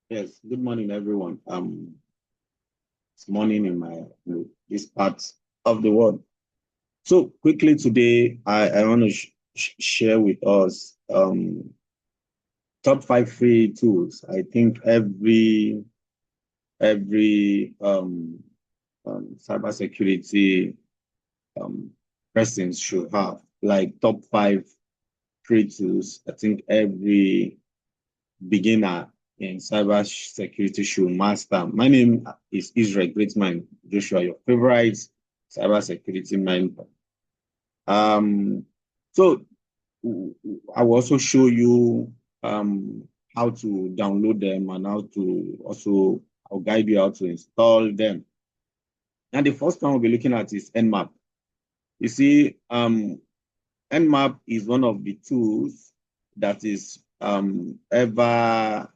Yes, good morning, everyone. It's morning in this part of the world. So quickly today, I want to share with us top 5 free tools. I think every cybersecurity um, person should have, like top 5 free tools. I think every beginner in cybersecurity should master. My name is Israel GREATMIND Joshua, your favorite cybersecurity mentor. Um, so I will also show you how to download them and how to also I'll guide you how to install them. And the first one we'll be looking at is Nmap. You see, Nmap is one of the tools that is ever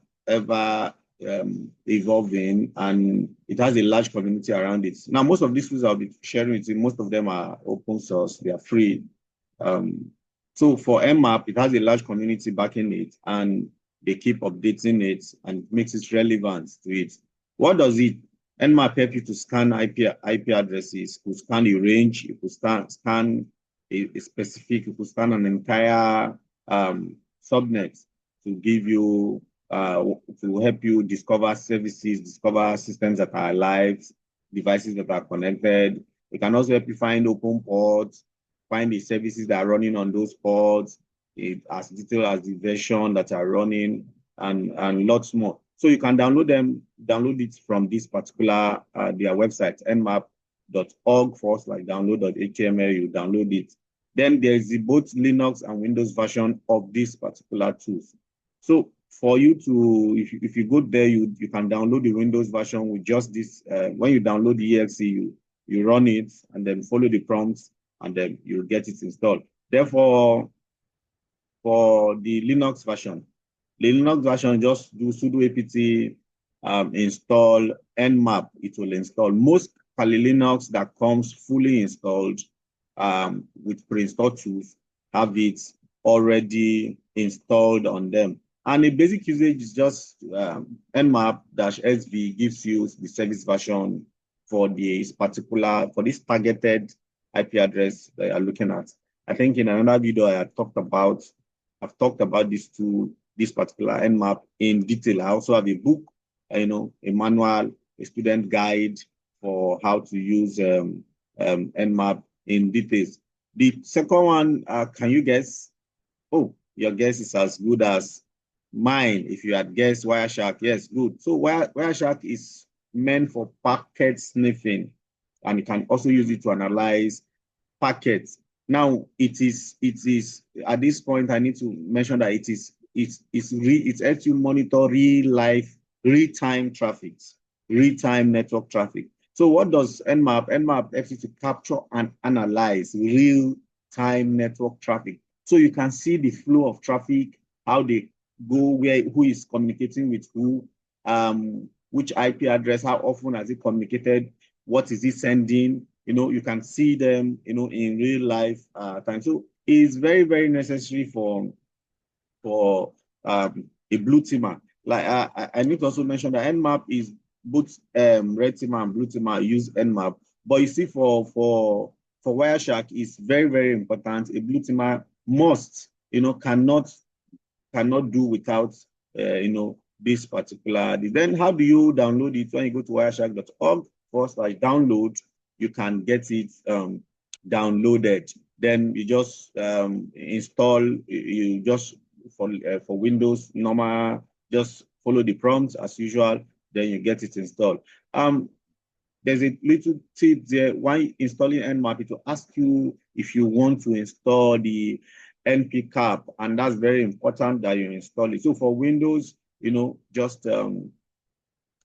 evolving, and it has a large community around it. Now, most of these tools I'll be sharing with you, most of them are open source, they are free. So for Nmap, it has a large community backing it, and they keep updating it and makes it relevant to it. What does it? Nmap help you to scan IP addresses, to scan a range, you could scan a specific, you could scan an entire subnet to give you, to help you discover services, discover systems that are alive, devices that are connected. It can also help you find open ports, find the services that are running on those ports, as detailed as the version that are running, and lots more. So you can download it from this particular, their website, nmap.org/download.html. You download it. Then there's the both Linux and Windows version of this particular tools. So for you to, if you go there, you can download the Windows version with just this. When you download the exe, you run it and then follow the prompts, and then you get it installed. Therefore, for the Linux version, just do sudo apt install nmap. It will install most Kali Linux that comes fully installed with pre-installed tools, have it already installed on them. And the basic usage is just nmap-sv gives you the service version for this targeted IP address that you're looking at. I think in another video I've talked about this particular Nmap in detail. I also have a book, a manual, a student guide for how to use Nmap in details. The second one, can you guess? Oh, your guess is as good as mine. If you had guessed Wireshark, yes, good. So Wireshark is meant for packet sniffing, and you can also use it to analyze packets. Now, it is at this point, I need to mention that it helps you monitor real-time traffic, real-time network traffic. So what does Nmap? Nmap helps you to capture and analyze real-time network traffic. So you can see the flow of traffic, how they go, who is communicating with who, which IP address, how often has it communicated, what is it sending, you can see them, in real life time. So it's very, very necessary for a blue teamer. Like I need to also mention that Nmap is both red teamer and blue teamer use Nmap. But you see, for Wireshark, it's very, very important. A blue teamer must, cannot do without this particular. Then how do you download it? When you go to wireshark.org, first download, you can get it downloaded. Then you just install. You just for Windows normal, just follow the prompts as usual. Then you get it installed. There's a little tip there. While installing Nmap, it will ask you if you want to install the NP cap, and that's very important that you install it. So for Windows, just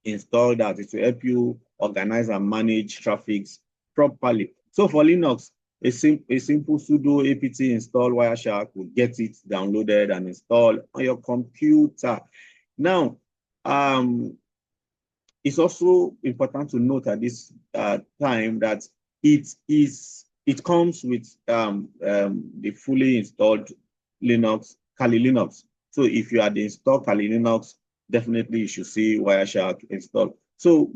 install that. It will help you organize and manage traffic properly. So for Linux, a simple sudo apt install Wireshark will get it downloaded and installed on your computer. Now, it's also important to note at this time that it comes with the fully installed Linux, Kali Linux. So if you had installed Kali Linux, definitely you should see Wireshark installed. So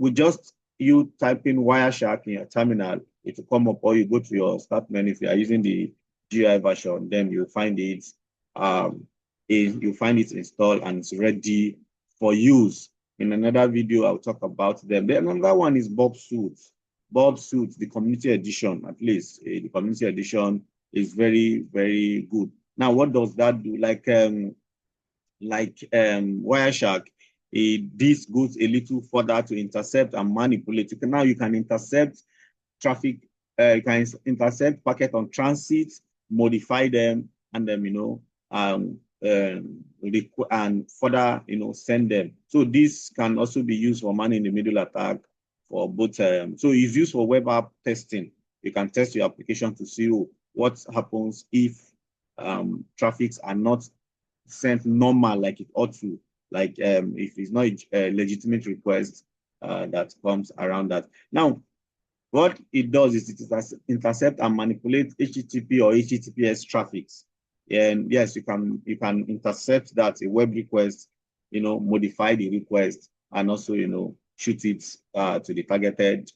you type in Wireshark in your terminal, it will come up, or you go to your start menu. If you are using the GI version, then you find it installed and it's ready for use. In another video, I'll talk about them. Then another one is Burp Suite. Burp Suite, the community edition, at least the community edition is very, very good. Now, what does that do? Like Wireshark, this goes a little further to intercept and manipulate. Now you can intercept traffic, you can intercept packet on transit, modify them, and then and further send them. So this can also be used for man-in-the-middle attack for both. So it's used for web app testing. You can test your application to see what happens if traffics are not sent normal like it ought to, like if it's not a legitimate request that comes around that. Now, what it does is it intercept and manipulate HTTP or HTTPS traffics. And yes, you can intercept that, a web request, modify the request, and also shoot it to the targeted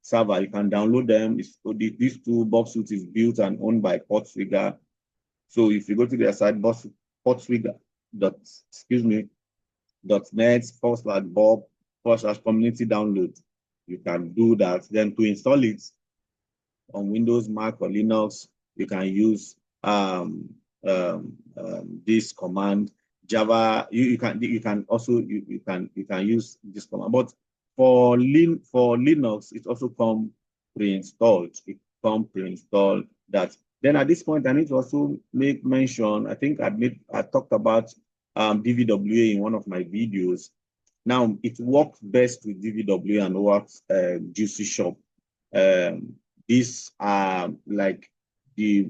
server. You can download them. These two Burp Suite is built and owned by Portswigger. So if you go to their site, portswigger.net/Burp/community download, you can do that. Then to install it on Windows, Mac, or Linux, you can use this command. Java, you can use this command. But for Linux, it also comes pre-installed. It comes pre-installed that. Then at this point, I need to also make mention, I think I talked about DVWA in one of my videos. Now, it works best with DVWA and works Juicy Shop. These are like these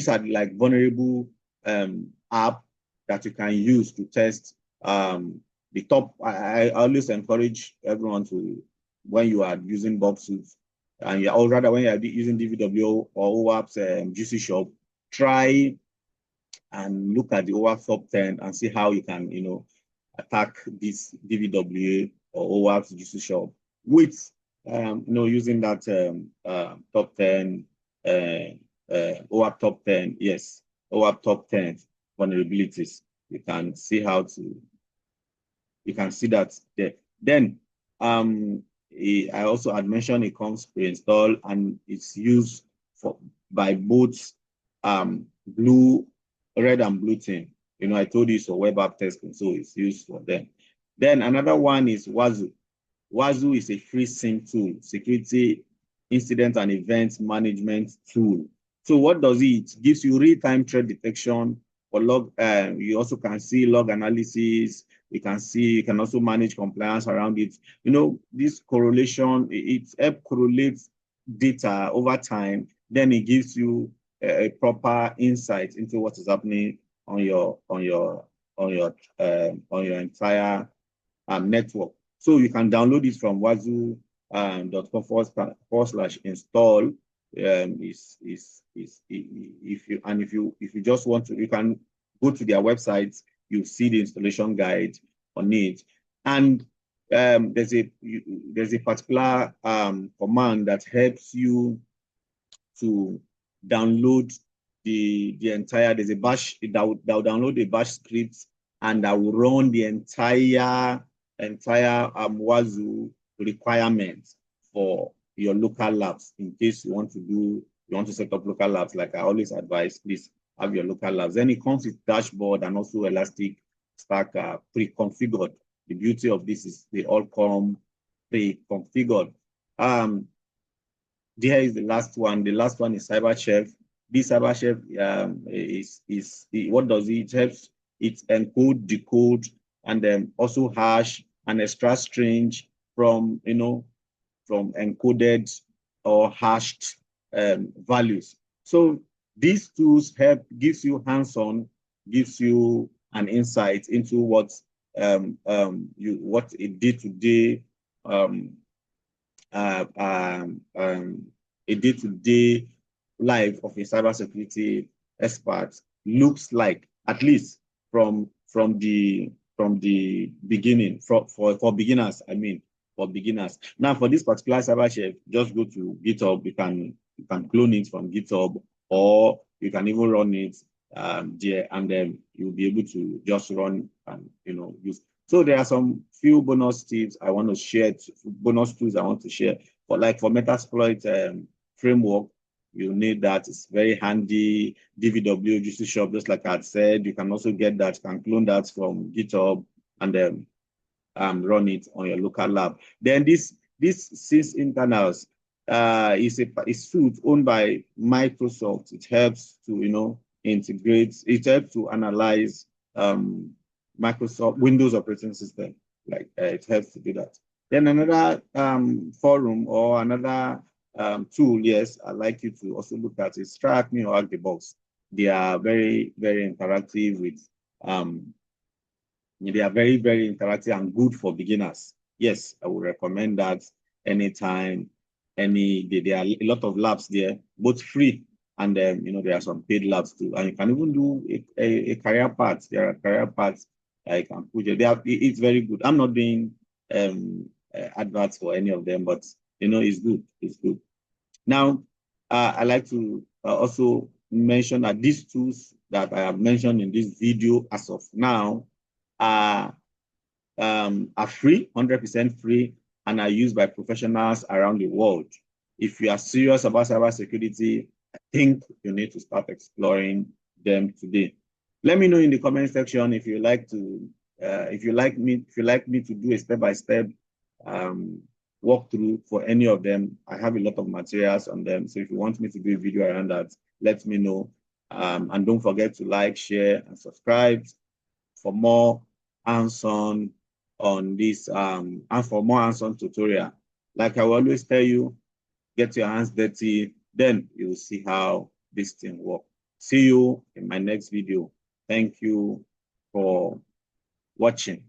are like vulnerable app that you can use to test the top. I always encourage everyone to, when you are using Burp Suite, or rather when you are using DVWA or OWASP Juicy Shop, try and look at the OWASP top 10 and see how you can, attack this DVWA or OWASP Juicy Shop with, using that top 10, OWASP top 10, yes, OWASP top 10 vulnerabilities. You can see that there. Then, I also had mentioned it comes pre-installed and it's used by both red and blue team. I told you it's for web app testing, so it's used for them. Then another one is Wazuh. Wazuh is a free SIEM tool, security incident and event management tool. So what does it? It gives you real-time threat detection for log. You also can see log analysis. You can also manage compliance around it. This correlation, it helps correlate data over time. Then it gives you a proper insight into what is happening on your entire network. So you can download it from wazuh.com/install. If you just want to, you can go to their website. You see the installation guide on it, and there's a particular command that helps you to download the entire. There's a bash that will download a bash script, and that will run the entire Wazuh requirements for your local labs. In case you want to set up local labs, like I always advise, please have your local labs. Then it comes with dashboard and also Elastic Stack pre-configured. The beauty of this is they all come pre-configured. There is the last one. The last one is CyberChef. This CyberChef is what does it? It helps it encode, decode, and then also hash and extract strange from encoded or hashed values. So these tools gives you hands-on, gives you an insight into what a day-to-day life of a cybersecurity expert looks like, at least from from the beginning for beginners. I mean, for beginners. Now, for this particular CyberChef, just go to GitHub. You can clone it from GitHub, or you can even run it there, and then you'll be able to just run and use. So there are some few bonus tips I want to share, bonus tools I want to share. For Metasploit framework, you need that. It's very handy. DVWA juicy shop, just like I said. You can also get that. You can clone that from GitHub and then run it on your local lab. Then this Sysinternals is a suite owned by Microsoft. It helps to integrate. It helps to analyze Microsoft Windows operating system. Like it helps to do that. Then another forum or another tool, yes, I'd like you to also look at is TryHackMe or Hack the Box. They are very, very interactive with they are very, very interactive and good for beginners. Yes, I would recommend that anytime, there are a lot of labs there, both free and there are some paid labs too. And you can even do a career path. There are career paths I can put there. It's very good. I'm not doing adverts for any of them, but it's good. It's good. Now, I like to also mention that these tools that I have mentioned in this video as of now are free, 100% free, and are used by professionals around the world. If you are serious about cybersecurity, I think you need to start exploring them today. Let me know in the comment section if you like me to do a step-by-step walkthrough for any of them. I have a lot of materials on them, so if you want me to do a video around that, let me know. And don't forget to like, share, and subscribe for more hands-on on this and for more hands-on tutorial. Like I will always tell you, get your hands dirty, then you will see how this thing works. See you in my next video. Thank you for watching.